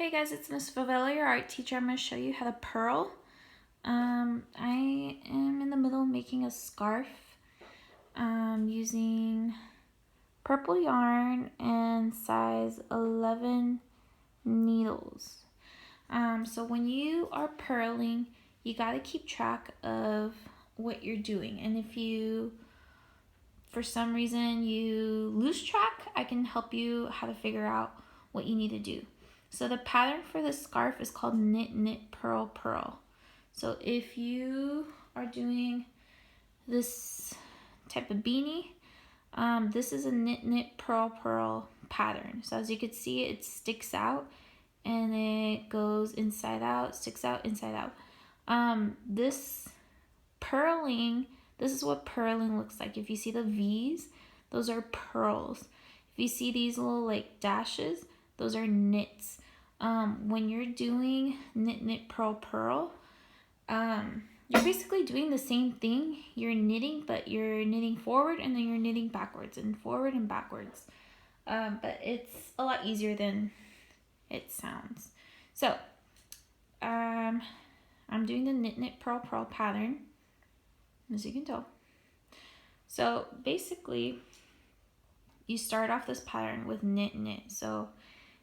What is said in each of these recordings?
Hey guys, it's Miss Favela, your art teacher. I'm going to show you how to purl. I am in the middle of making a scarf using purple yarn and size 11 needles. So when you are purling, you got to keep track of what you're doing. And if you, for some reason, you lose track, I can help you how to figure out what you need to do. So the pattern for this scarf is called knit, knit, purl, purl. So if you are doing this type of beanie, this is a knit, knit, purl, purl pattern. So as you can see, it sticks out and it goes inside out, sticks out, inside out. This is what purling looks like. If you see the V's, those are purls. If you see these little like dashes, those are knits. When you're doing knit, knit, purl, purl, you're basically doing the same thing. You're knitting, but you're knitting forward and then you're knitting backwards and forward and backwards. But it's a lot easier than it sounds. So, I'm doing the knit, knit, purl, purl pattern, as you can tell. So basically, you start off this pattern with knit, knit. So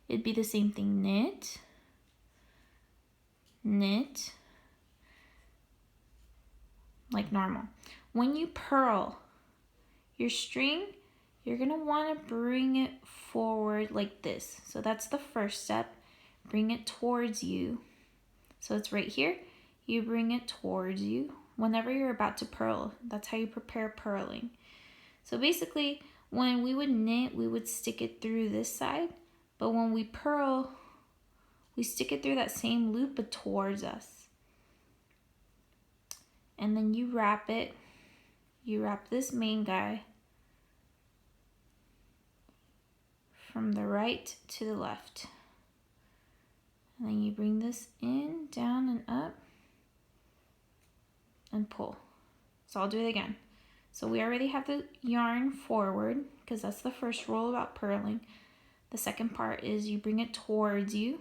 it'd be the same thing, knit, knit, like normal. When you purl your string, you're gonna wanna bring it forward like this. So that's the first step. Bring it towards you. So it's right here. You bring it towards you whenever you're about to purl. That's how you prepare purling. So basically, when we would knit, we would stick it through this side. But when we purl, we stick it through that same loop but towards us. And then you wrap it. You wrap this main guy from the right to the left. And then you bring this in, down, and up, and pull. So I'll do it again. So we already have the yarn forward, because that's the first rule about purling. The second part is you bring it towards you.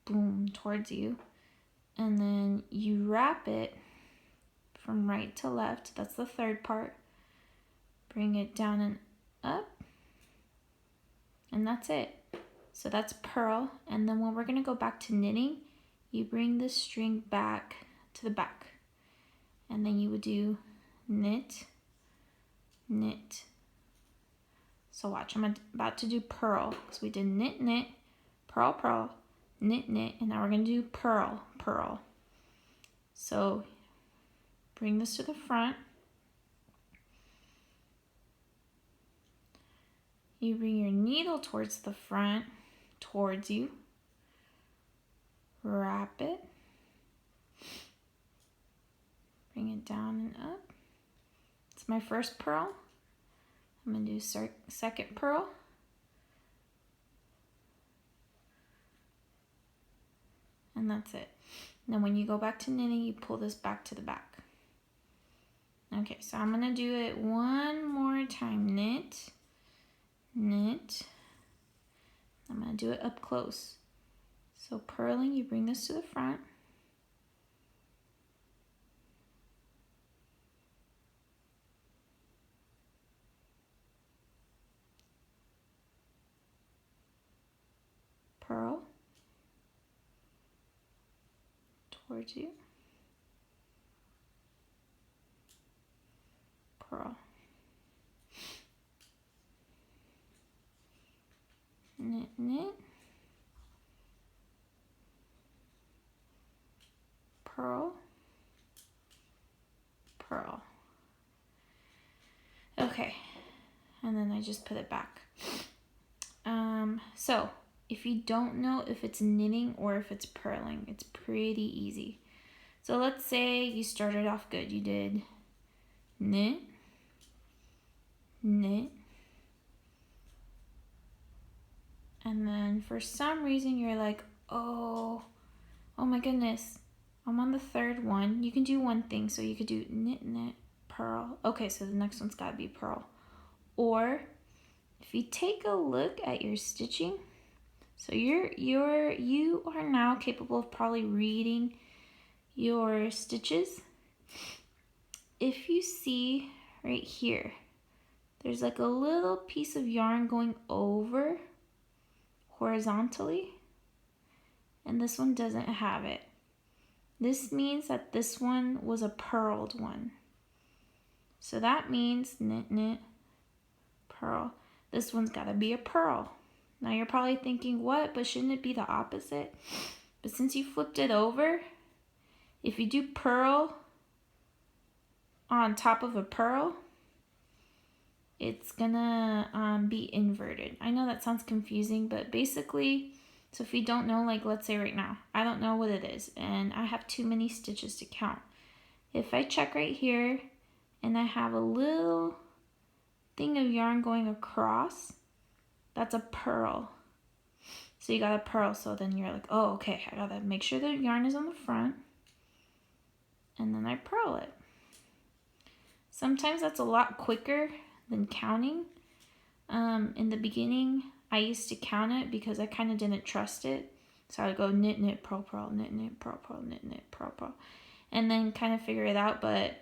Boom, towards you. And then you wrap it from right to left. That's the third part. Bring it down and up. And that's it. So that's purl. And then when we're going to go back to knitting, you bring the string back to the back. And then you would do knit, knit. So watch, I'm about to do purl, because we did knit, knit, purl, purl, knit, knit, and now we're going to do purl, purl. So bring this to the front. You bring your needle towards the front, towards you. Wrap it. Bring it down and up. It's my first purl. I'm going to do second purl. And that's it. Now when you go back to knitting, you pull this back to the back. Okay, so I'm going to do it one more time. Knit, knit. I'm going to do it up close. So purling, you bring this to the front. Purl. Towards you. Purl. Knit, knit. Purl. Purl. Okay, and then I just put it back. So if you don't know if it's knitting or if it's purling, it's pretty easy. So let's say you started off good. You did knit, knit, and then for some reason you're like, oh my goodness, I'm on the third one. You can do one thing. So you could do knit, knit, purl. Okay, so the next one's got to be purl. Or if you take a look at your stitching, So you are now capable of probably reading your stitches. If you see right here, there's like a little piece of yarn going over horizontally, and this one doesn't have it. This means that this one was a purled one. So that means knit, knit, purl. This one's gotta be a purl. Now you're probably thinking, what? But shouldn't it be the opposite? But since you flipped it over, if you do purl on top of a purl, it's gonna be inverted. I know that sounds confusing, but basically, so if you don't know, like let's say right now, I don't know what it is, and I have too many stitches to count. If I check right here, and I have a little thing of yarn going across, that's a purl. So you got a purl, so then you're like, oh, okay, I gotta make sure the yarn is on the front, and then I purl it. Sometimes that's a lot quicker than counting. In the beginning, I used to count it because I kind of didn't trust it. So I would go knit, knit, purl, purl, knit, knit, purl, purl, knit, knit, purl, purl, and then kind of figure it out. But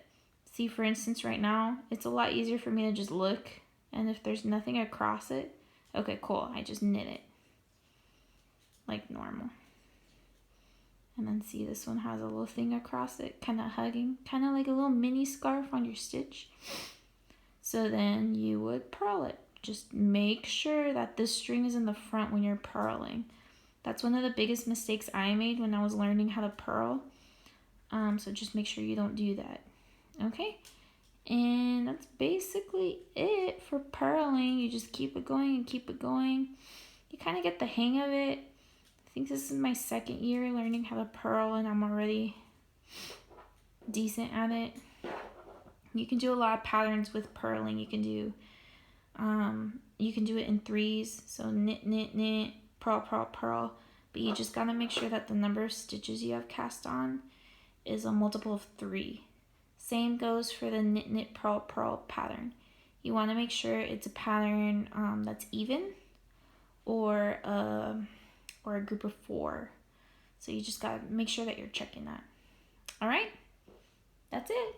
see, for instance, right now, it's a lot easier for me to just look, and if there's nothing across it, okay, cool, I just knit it like normal. And then see, this one has a little thing across it, kind of hugging, kind of like a little mini scarf on your stitch. So then you would purl it. Just make sure that this string is in the front when you're purling. That's one of the biggest mistakes I made when I was learning how to purl. So just make sure you don't do that. Okay? And that's basically it for purling. You just keep it going and keep it going. You kind of get the hang of it. I think this is my second year learning how to purl, and I'm already decent at it. You can do a lot of patterns with purling. You can do it in threes. So knit, knit, knit, purl, purl, purl. But you just gotta make sure that the number of stitches you have cast on is a multiple of 3. Same goes for the knit, knit, purl, purl pattern. You want to make sure it's a pattern that's even, or a group of 4. So you just gotta make sure that you're checking that. All right, that's it.